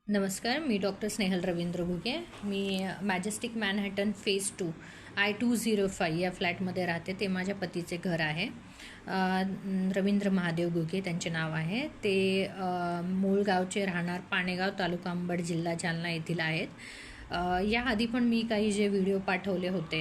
नमस्कार, मी डॉक्टर स्नेहल रवींद्र घुगे. मी majestic Manhattan phase 2 I-205 या फ्लॅटमध्ये राहते. ते माझ्या पतीचे घर आहे. रवींद्र महादेव घुगे त्यांचे नाव आहे. ते मूळ गावचे, राहणार पाणेगाव, तालुका अंबड, जिल्हा जालना येथील आहेत. याआधी पण मी काही जे व्हिडिओ पाठवले होते,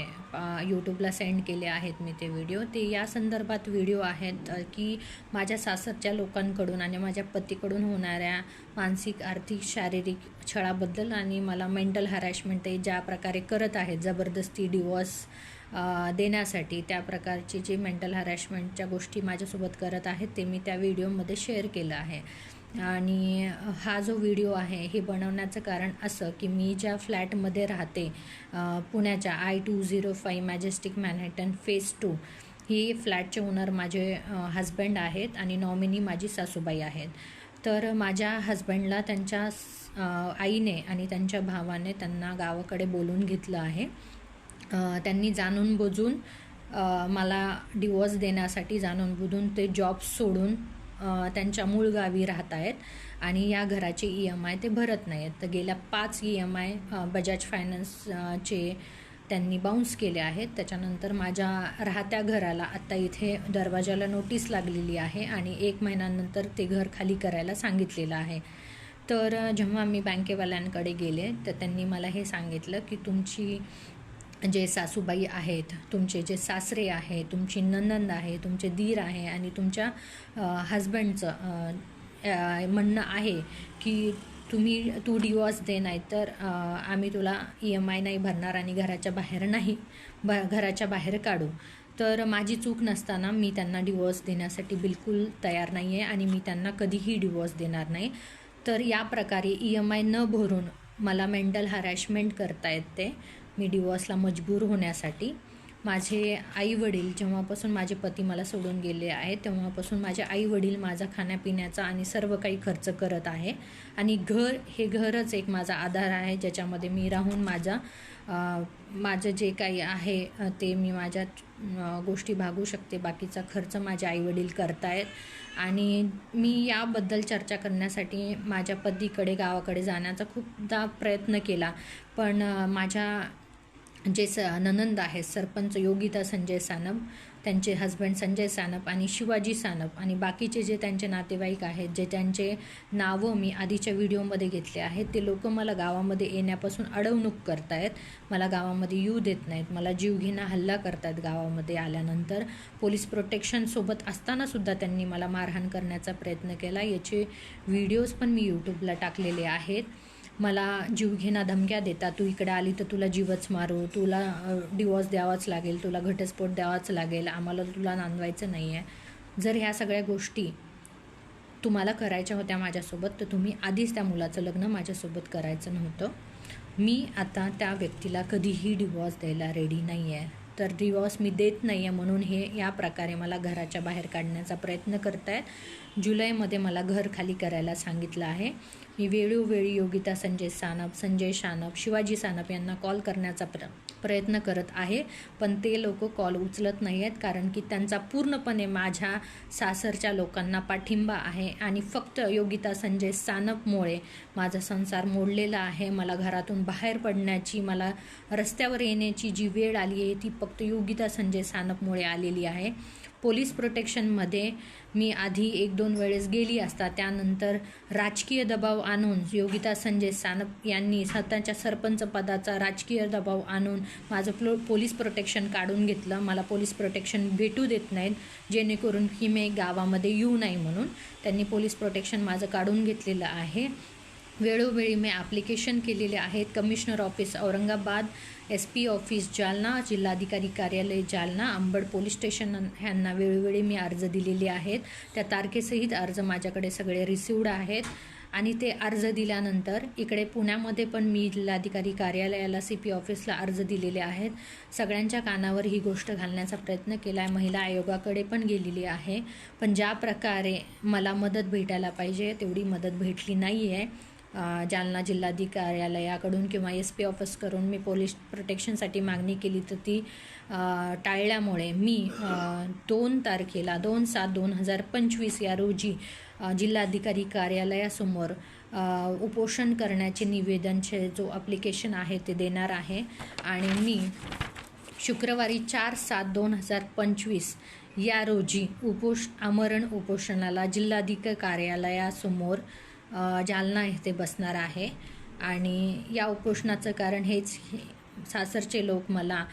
यूट्यूबला सेंड केले आहेत मी ते व्हिडिओ. ते या संदर्भात व्हिडिओ आहेत की माझ्या सासरच्या लोकांकडून आणि माझ्या पतीकडून होणाऱ्या मानसिक, आर्थिक, शारीरिक छळाबद्दल आणि मला मेंटल हॅरॅसमेंट ते ज्या प्रकारे करत आहेत, जबरदस्ती डिवॉर्स देण्यासाठी, त्या प्रकारची जी मेंटल हॅरॅसमेंटच्या गोष्टी माझ्यासोबत करत आहेत ते मी त्या व्हिडिओमध्ये शेअर केलं आहे. आणि हा जो व्हिडिओ आहे हे बनवण्याचं कारण असं की मी ज्या फ्लॅटमध्ये राहते, पुण्याच्या I-205 मॅजेस्टिक मॅनहॅटन फेज 2, ही फ्लॅटचे ओनर माझे हजबंड आहेत आणि नॉमिनी माझी सासूबाई आहेत. तर माझ्या हजबंडला त्यांच्या आईने आणि त्यांच्या भावाने त्यांना गावाकडे बोलून घेतलं आहे. त्यांनी जाणून बुजून मला डिवॉर्स देण्यासाठी जाणून बुजून ते जॉब सोडून त्यांच्या मूळ गावी राहत आहेत आणि या घराचे EMI ते भरत नाहीत. तर गेल्या 5 EMI बजाज फायनान्सचे त्यांनी बाउन्स केले आहेत. त्याच्यानंतर माझ्या राहत्या घराला आत्ता इथे दरवाजाला नोटीस लागलेली आहे आणि 1 महिन्यानंतर ते घर खाली करायला सांगितलेलं आहे. तर जेव्हा मी बँकेवाल्यांकडे गेले तर त्यांनी मला हे सांगितलं की तुमची जे सासूबाई आहेत, तुमचे जे सासरे आहे, तुमची नणंद आहे, तुमचे दीर आहे आणि तुमच्या हजबंडचं म्हणणं आहे की तू डिवॉर्स दे, नाही तर आम्ही तुला EMI नाही भरणार आणि घराच्या बाहेर काढू. तर माझी चूक नसताना मी त्यांना डिवॉर्स देण्यासाठी बिलकुल तयार नाही आहे आणि मी त्यांना कधीही डिवॉर्स देणार नाही. तर या प्रकारे EMI न भरून मला मेंटल हॅरॅसमेंट करतायत ते, मी डिवॉर्सला मजबूर होण्यासाठी. माझे आईवडील, जेव्हापासून माझे पती मला सोडून गेले आहेत तेव्हापासून माझे आईवडील माझा खाण्यापिण्याचा आणि सर्व काही खर्च करत आहे आणि हे घरच एक माझा आधार आहे, ज्याच्यामध्ये मी राहून माझं जे काही आहे ते मी माझ्या गोष्टी भागू शकते. बाकीचा खर्च माझे आईवडील करतायत आणि मी याबद्दल चर्चा करण्यासाठी माझ्या पतीकडे गावाकडे जाण्याचा खूपदा प्रयत्न केला. पण माझ्या जे नणंद आहेत, सरपंच योगिता संजय सानप, त्यांचे हजबंड संजय सानप आणि शिवाजी सानप आणि बाकीचे जे त्यांचे नातेवाईक आहेत, जे त्यांचे नावं मी आधीच्या व्हिडिओमध्ये घेतले आहेत, ते लोक मला गावामध्ये येण्यापासून अडवणूक करतायत. मला गावामध्ये येऊ देत नाहीत. मला जीवघेणा हल्ला करतात. गावामध्ये आल्यानंतर पोलीस प्रोटेक्शनसोबत असतानासुद्धा त्यांनी मला मारहाण करण्याचा प्रयत्न केला. याचे व्हिडिओज पण मी यूट्यूबला टाकलेले आहेत. मला जीवघेणा धमक्या देतात, तू इकडे आली तर तुला जीवच मारू, तुला डिवॉर्स द्यावाच लागेल, तुला घटस्फोट द्यावाच लागेल, आम्हाला तुला नांदवायचं नाही आहे. जर ह्या सगळ्या गोष्टी तुम्हाला करायच्या होत्या माझ्यासोबत तर तुम्ही आधीच त्या मुलाचं लग्न माझ्यासोबत करायचं नव्हतं. मी आता त्या व्यक्तीला कधीही डिवॉर्स द्यायला रेडी नाही आहे. तर डिवॉर्स मी देत नाही आहे म्हणून हे या प्रकारे मला घराच्या बाहेर काढण्याचा प्रयत्न करतायत. जुलैमध्ये मला घर खाली करायला सांगितलं आहे. मी वेळोवेळी योगिता संजय सानप, शिवाजी सानप यांना कॉल करण्याचा प्रयत्न करत आहे, पण ते लोक कॉल उचलत नाही आहेत, कारण की त्यांचा पूर्णपणे माझ्या सासरच्या लोकांना पाठिंबा आहे आणि फक्त योगिता संजय सानपमुळे माझा संसार मोडलेला आहे. मला घरातून बाहेर पडण्याची, मला रस्त्यावर येण्याची जी वेळ आली आहे ती फक्त योगिता संजय सानपमुळे आलेली आहे. पोलीस प्रोटेक्शनमध्ये मी आधी 1-2 वेळेस गेली असता, त्यानंतर राजकीय दबाव आणून योगिता संजय सानप यांनी स्वतःच्या सरपंच पदाचा राजकीय दबाव आणून माझं पोलीस प्रोटेक्शन काढून घेतलं. मला पोलीस प्रोटेक्शन भेटू देत नाहीत, जेणेकरून की मी गावामध्ये येऊ नाही म्हणून त्यांनी पोलीस प्रोटेक्शन माझं काढून घेतलेलं आहे. वेळोवेळी मी ॲप्लिकेशन केलेले आहेत. Commissioner office Aurangabad, SP office Jalna, जिल्हाधिकारी कार्यालय जालना, अंबड पोलीस स्टेशन ह्यांना वेळोवेळी मी अर्ज दिलेले आहेत. त्या तारखेसहित अर्ज माझ्याकडे सगळे रिसिवड आहेत आणि ते अर्ज दिल्यानंतर इकडे पुण्यामध्ये पण मी जिल्हाधिकारी कार्यालयाला, CP ऑफिसला अर्ज दिलेले आहेत. सगळ्यांच्या कानावर ही गोष्ट घालण्याचा प्रयत्न केला आहे. महिला आयोगाकडे पण गेलेली आहे, पण ज्या प्रकारे मला मदत भेटायला पाहिजे तेवढी मदत भेटली नाही आहे. जालना जिल्हाधिकार्यालयाकडून किंवा SP ऑफिस करून मी पोलीस प्रोटेक्शनसाठी मागणी केली तर ती टाळल्यामुळे मी 2 तारखेला 2/7/2025 या रोजी जिल्हाधिकारी कार्यालयासमोर उपोषण करण्याचे निवेदनचे जो ॲप्लिकेशन आहे ते देणार आहे. आणि मी शुक्रवारी 4/7/2025 या रोजी आमरण उपोषणाला जिल्हाधिकारी कार्यालयासमोर जालना येथे बसणार आहे. आणि या उपोषणाचं कारण हेच, सासरचे लोक मला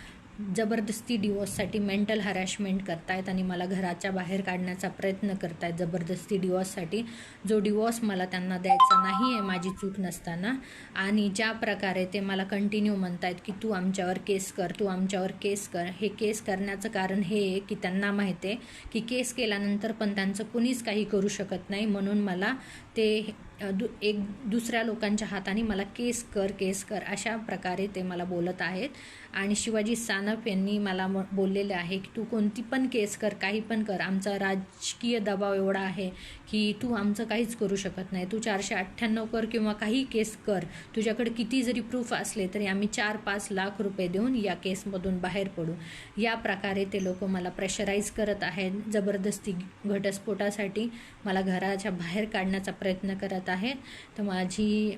जबरदस्ती डिवोर्ससाठी मेंटल हॅरॅशमेंट करतायत आणि मला घराच्या बाहेर काढण्याचा प्रयत्न करतायत जबरदस्ती डिवोर्ससाठी, जो डिवोर्स मला त्यांना द्यायचा नाही आहे माझी चूक नसताना. आणि ज्या प्रकारे ते मला कंटिन्यू म्हणतायत की तू आमच्यावर केस कर, तू आमच्यावर केस कर. हे केस करण्याचं कारण हे आहे की त्यांना माहिती आहे की केस केल्यानंतर पण त्यांचं कुणीच काही करू शकत नाही, म्हणून मला ते दुसऱ्या लोकांच्या हाताने मला केस कर अशा प्रकारे ते मला बोलत आहेत. आणि शिवाजी सानप यांनी मला बोललेले आहे की तू कोणती पण केस कर, काही पण कर, आमचा राजकीय दबाव एवढा आहे की तू आमचं काहीच करू शकत नाही, तू 498 कर किंवा काही केस कर, तुझ्याकडे किती जरी प्रूफ असले तरी आम्ही 4-5 लाख रुपये देऊन या केसमधून बाहेर पडू. या प्रकारे ते लोक मला प्रेशराईज करत आहेत, जबरदस्ती घटस्फोटासाठी मला घराच्या बाहेर काढण्याचा प्रयत्न करत आहेत. तर माझी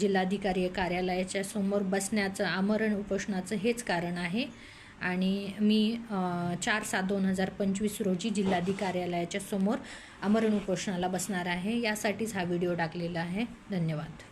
जिल्हाधिकारी कार्यालयाच्या समोर बसण्याचं, आमरण उपोषणाचं हेच कारण आहे. आणि मी 4/7/2025 रोजी जिल्हाधिकारी कार्यालयाच्या समोर आमरण उपोषणाला बसणार आहे. यासाठीच हा व्हिडिओ टाकलेला आहे. धन्यवाद.